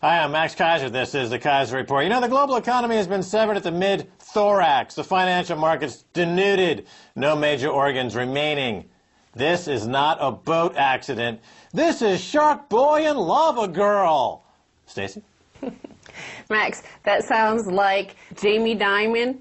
Hi, I'm Max Keiser. This is the Keiser Report. You know, the global economy has been severed at the mid-thorax. The financial markets denuded. No major organs remaining. This is not a boat accident. This is Shark Boy and Lava Girl. Stacy? Max, that sounds like Jamie Dimon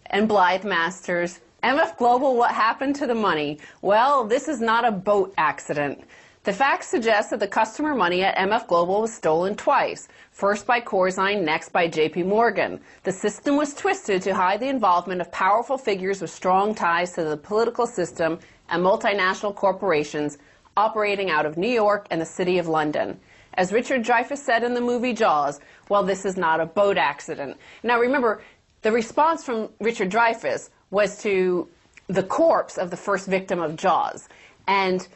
and Blythe Masters. MF Global, what happened to the money? Well, this is not a boat accident. The facts suggest that the customer money at MF Global was stolen twice, first by Corzine, next by JP Morgan. The system was twisted to hide the involvement of powerful figures with strong ties to the political system and multinational corporations operating out of New York and the City of London. As Richard Dreyfuss said in the movie Jaws, well, this is not a boat accident. Now remember, the response from Richard Dreyfuss was to the corpse of the first victim of Jaws. And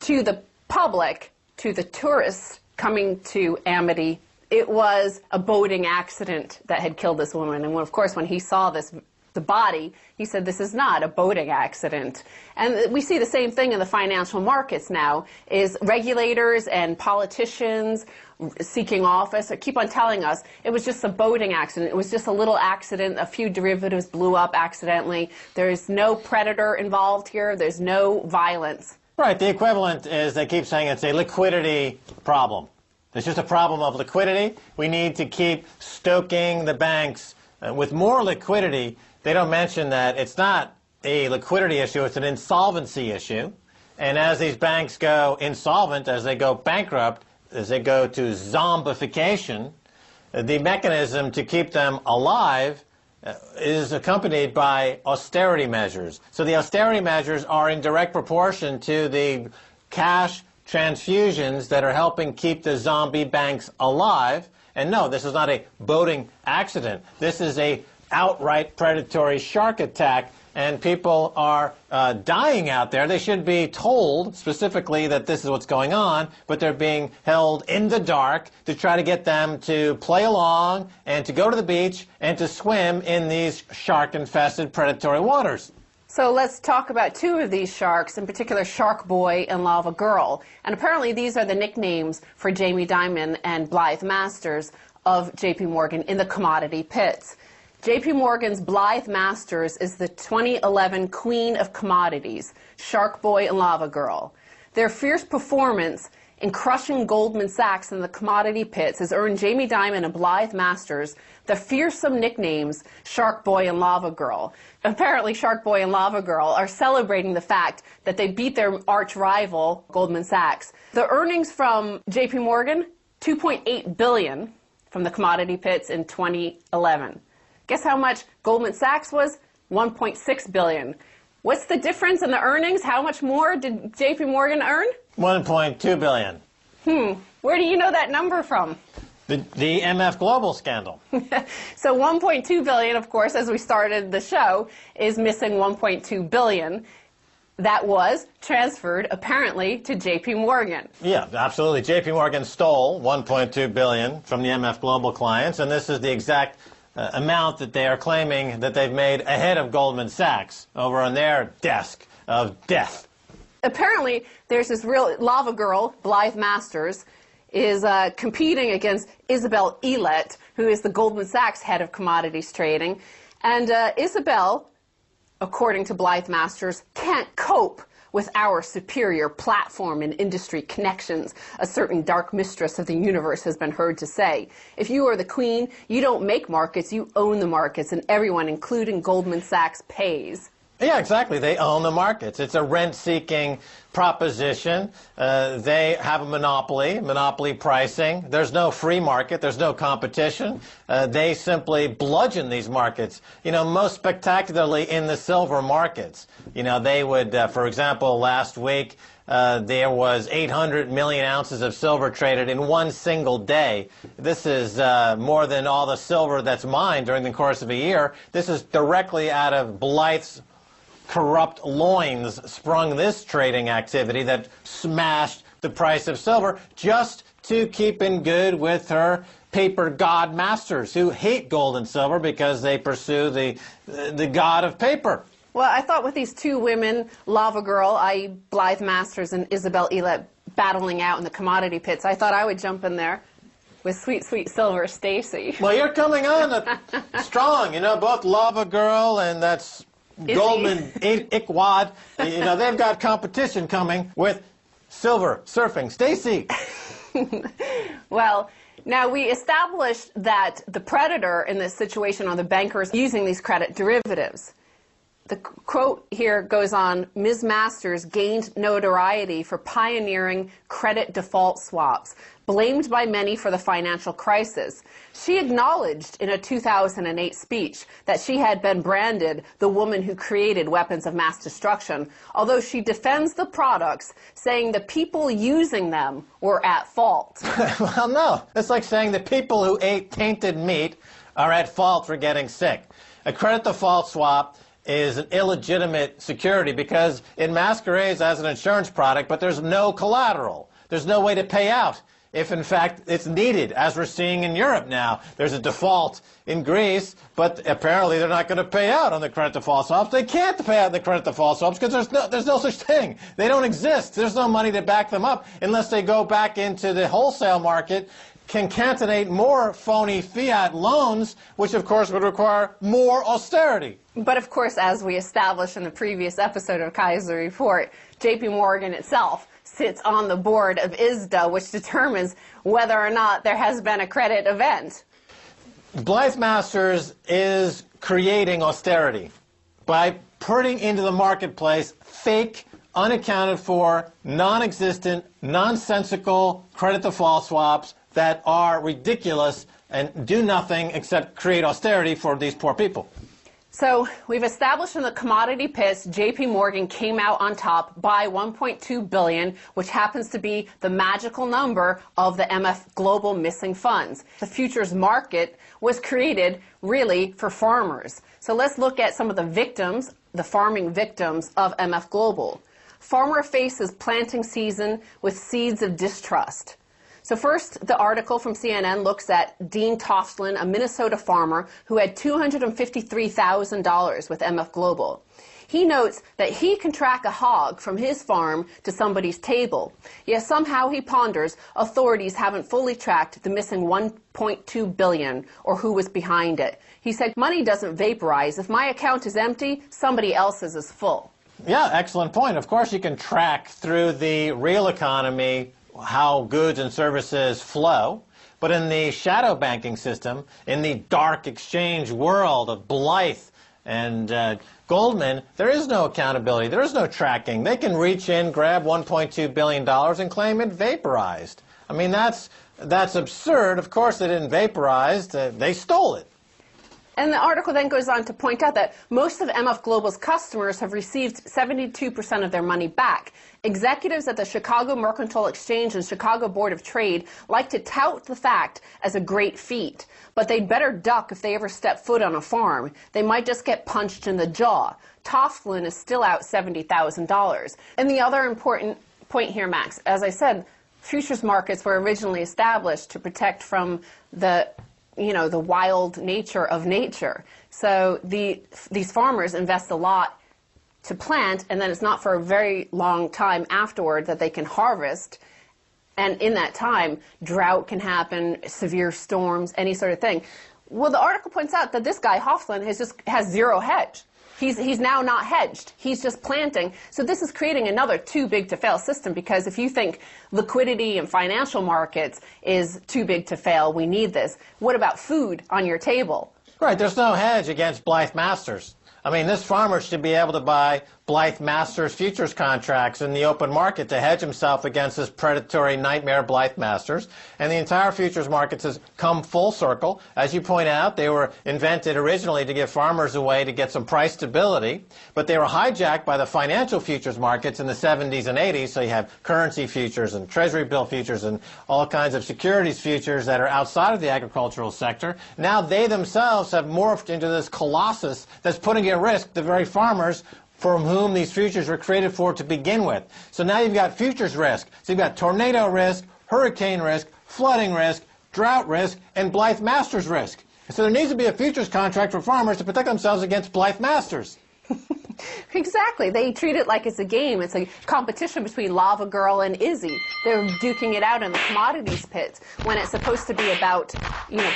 to the public, to the tourists coming to Amity, it was a boating accident that had killed this woman. And of course, when he saw the body, he said, this is not a boating accident. And we see the same thing in the financial markets now, is regulators and politicians seeking office keep on telling us it was just a boating accident. It was just a little accident. A few derivatives blew up accidentally. There's no predator involved here. There's no violence. Right. The equivalent is they keep saying it's a liquidity problem. It's just a problem of liquidity. We need to keep stoking the banks with more liquidity. They don't mention that it's not a liquidity issue, it's an insolvency issue. And as these banks go insolvent, as they go bankrupt, as they go to zombification, the mechanism to keep them alive is accompanied by austerity measures. So the austerity measures are in direct proportion to the cash transfusions that are helping keep the zombie banks alive. And no, this is not a boating accident. This is a outright predatory shark attack, and people are dying out there. They should be told specifically that this is what's going on, but they're being held in the dark to try to get them to play along and to go to the beach and to swim in these shark-infested predatory waters. So let's talk about two of these sharks, in particular Shark Boy and Lava Girl. And apparently these are the nicknames for Jamie Dimon and Blythe Masters of JP Morgan in the commodity pits. JP Morgan's Blythe Masters is the 2011 Queen of Commodities, Shark Boy and Lava Girl. Their fierce performance in crushing Goldman Sachs in the commodity pits has earned Jamie Dimon and Blythe Masters the fearsome nicknames Shark Boy and Lava Girl. Apparently, Shark Boy and Lava Girl are celebrating the fact that they beat their arch rival, Goldman Sachs. The earnings from JP Morgan, $2.8 billion from the commodity pits in 2011. Guess how much Goldman Sachs was? $1.6 billion. What's the difference in the earnings? How much more did JP Morgan earn? $1.2 billion. Where do you know that number from? The MF Global scandal. So $1.2 billion, of course, as we started the show, is missing $1.2 billion. That was transferred, apparently, to JP Morgan. Yeah, absolutely. JP Morgan stole $1.2 billion from the MF Global clients, and this is the exact amount that they are claiming that they've made ahead of Goldman Sachs over on their desk of death. Apparently, there's this real Lava Girl, Blythe Masters, is competing against Isabel Elet, who is the Goldman Sachs head of commodities trading. And Isabel, according to Blythe Masters, can't cope with our superior platform and industry connections, a certain dark mistress of the universe has been heard to say. If you are the queen, you don't make markets, you own the markets, and everyone, including Goldman Sachs, pays. Yeah, exactly. They own the markets. It's a rent-seeking proposition. They have a monopoly pricing. There's no free market. There's no competition. They simply bludgeon these markets, you know, most spectacularly in the silver markets. You know, they would, for example, last week, there was 800 million ounces of silver traded in one single day. This is more than all the silver that's mined during the course of a year. This is directly out of Blythe's corrupt loins sprung this trading activity that smashed the price of silver just to keep in good with her paper god masters who hate gold and silver because they pursue the god of paper. Well, I thought with these two women, Lava Girl, Blythe Masters, and Isabel Elet battling out in the commodity pits, I thought I would jump in there. with sweet, sweet Silver Stacy. Well, you're coming on strong. You know, both Lava Girl and that's Goldman Ickwad. You know, they've got competition coming with Silver Surfing Stacy. Well, now we established that the predator in this situation are the bankers using these credit derivatives. The quote here goes on, Ms. Masters gained notoriety for pioneering credit default swaps, blamed by many for the financial crisis. She acknowledged in a 2008 speech that she had been branded the woman who created weapons of mass destruction, although she defends the products, saying the people using them were at fault. Well, no. It's like saying the people who ate tainted meat are at fault for getting sick. A credit default swap is an illegitimate security because it masquerades as an insurance product, but there's no collateral. There's no way to pay out if, in fact, it's needed, as we're seeing in Europe now. There's a default in Greece, but apparently they're not going to pay out on the credit default swaps. They can't pay out on the credit default swaps because there's no such thing. They don't exist. There's no money to back them up unless they go back into the wholesale market, concatenate more phony fiat loans, which of course would require more austerity. But of course, as we established in the previous episode of Keiser Report, JP Morgan itself sits on the board of ISDA, which determines whether or not there has been a credit event. Blythe Masters is creating austerity by putting into the marketplace fake, unaccounted for, non-existent, nonsensical credit default swaps that are ridiculous and do nothing except create austerity for these poor people. So we've established in the commodity pits, JP Morgan came out on top by $1.2 billion, which happens to be the magical number of the MF Global missing funds. The futures market was created really for farmers. So let's look at some of the victims, the farming victims of MF Global. Farmer faces planting season with seeds of distrust. So first, the article from CNN looks at Dean Toftland, a Minnesota farmer who had $253,000 with MF Global. He notes that he can track a hog from his farm to somebody's table. Yet somehow he ponders authorities haven't fully tracked the missing $1.2 billion or who was behind it. He said, money doesn't vaporize. If my account is empty, somebody else's is full. Yeah, excellent point. Of course you can track through the real economy how goods and services flow, but in the shadow banking system, in the dark exchange world of Blythe and Goldman, there is no accountability, there is no tracking. They can reach in, grab $1.2 billion and claim it vaporized. I mean, that's absurd. Of course they didn't vaporize, they stole it. And the article then goes on to point out that most of MF Global's customers have received 72% of their money back. Executives at the Chicago Mercantile Exchange and Chicago Board of Trade like to tout the fact as a great feat, but they'd better duck if they ever step foot on a farm. They might just get punched in the jaw. Toftland is still out $70,000. And the other important point here, Max, as I said, futures markets were originally established to protect from the wild nature of nature. So these farmers invest a lot to plant, and then it's not for a very long time afterward that they can harvest. And in that time, drought can happen, severe storms, any sort of thing. Well, the article points out that this guy, Hoffland, has zero hedge. He's now not hedged. He's just planting. So this is creating another too big to fail system, because if you think liquidity and financial markets is too big to fail, we need this. What about food on your table? Right, there's no hedge against Blythe Masters. I mean, this farmer should be able to buy Blythe Masters futures contracts in the open market to hedge himself against this predatory nightmare Blythe Masters. And the entire futures markets has come full circle. As you point out, they were invented originally to give farmers a way to get some price stability, but they were hijacked by the financial futures markets in the 70s and 80s. So you have currency futures and treasury bill futures and all kinds of securities futures that are outside of the agricultural sector. Now they themselves have morphed into this colossus that's putting at risk the very farmers from whom these futures were created for to begin with. So now you've got futures risk. So you've got tornado risk, hurricane risk, flooding risk, drought risk, and Blythe Masters risk. So there needs to be a futures contract for farmers to protect themselves against Blythe Masters. Exactly. They treat it like it's a game. It's a competition between Lava Girl and Izzy. They're duking it out in the commodities pits when it's supposed to be about,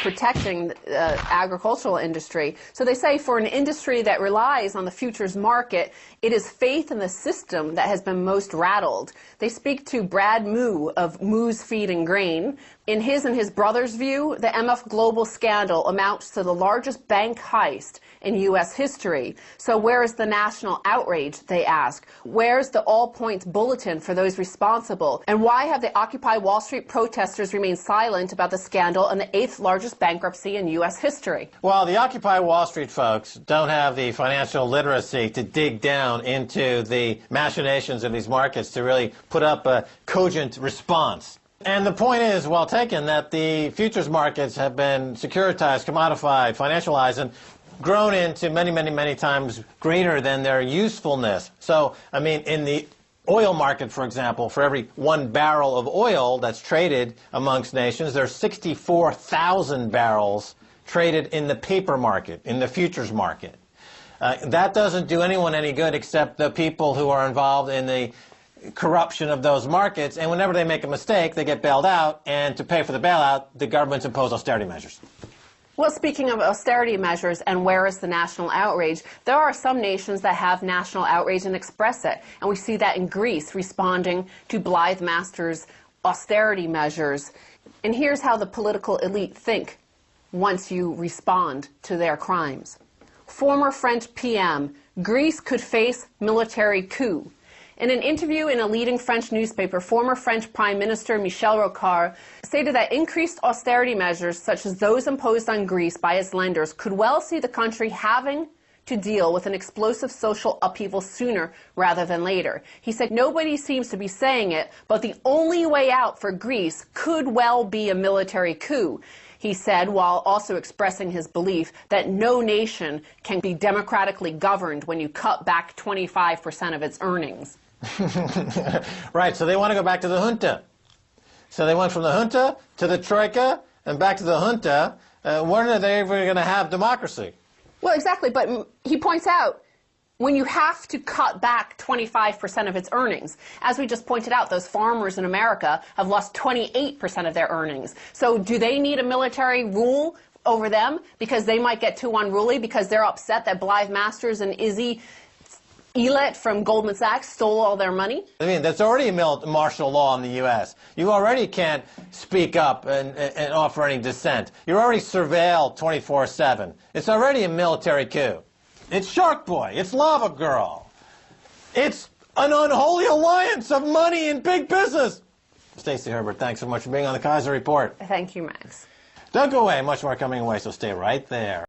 protecting the agricultural industry. So they say for an industry that relies on the futures market, it is faith in the system that has been most rattled. They speak to Brad Moo of Moo's Feed and Grain. In his and his brother's view, the MF Global scandal amounts to the largest bank heist in U.S. history. So where is the national outrage, they ask? Where's the all-points bulletin for those responsible? And why have the Occupy Wall Street protesters remained silent about the scandal and the 8th largest bankruptcy in U.S. history? Well, the Occupy Wall Street folks don't have the financial literacy to dig down into the machinations of these markets to really put up a cogent response. And the point is, well taken, that the futures markets have been securitized, commodified, financialized, and grown into many, many, many times greater than their usefulness. So, I mean, in the oil market, for example, for every 1 barrel of oil that's traded amongst nations, there's 64,000 barrels traded in the paper market, in the futures market. That doesn't do anyone any good except the people who are involved in the corruption of those markets, and whenever they make a mistake, they get bailed out, and to pay for the bailout, the governments impose austerity measures. Well, speaking of austerity measures and where is the national outrage, there are some nations that have national outrage and express it, and we see that in Greece responding to Blythe Masters' austerity measures. And here's how the political elite think once you respond to their crimes. Former French PM, Greece could face military coup. In an interview in a leading French newspaper, former French Prime Minister Michel Rocard stated that increased austerity measures, such as those imposed on Greece by its lenders, could well see the country having to deal with an explosive social upheaval sooner rather than later. He said nobody seems to be saying it, but the only way out for Greece could well be a military coup. He said, while also expressing his belief that no nation can be democratically governed when you cut back 25% of its earnings. Right, so they want to go back to the junta. So they went from the junta to the troika and back to the junta. When are they ever going to have democracy? Well, exactly, but he points out, when you have to cut back 25% of its earnings, as we just pointed out, those farmers in America have lost 28% of their earnings. So do they need a military rule over them because they might get too unruly because they're upset that Blythe Masters and Izzy Elet from Goldman Sachs stole all their money? I mean, that's already a martial law in the U.S. You already can't speak up and offer any dissent. You're already surveilled 24/7. It's already a military coup. It's Shark Boy. It's Lava Girl. It's an unholy alliance of money and big business. Stacey Herbert, thanks so much for being on the Keiser Report. Thank you, Max. Don't go away. Much more coming away, so stay right there.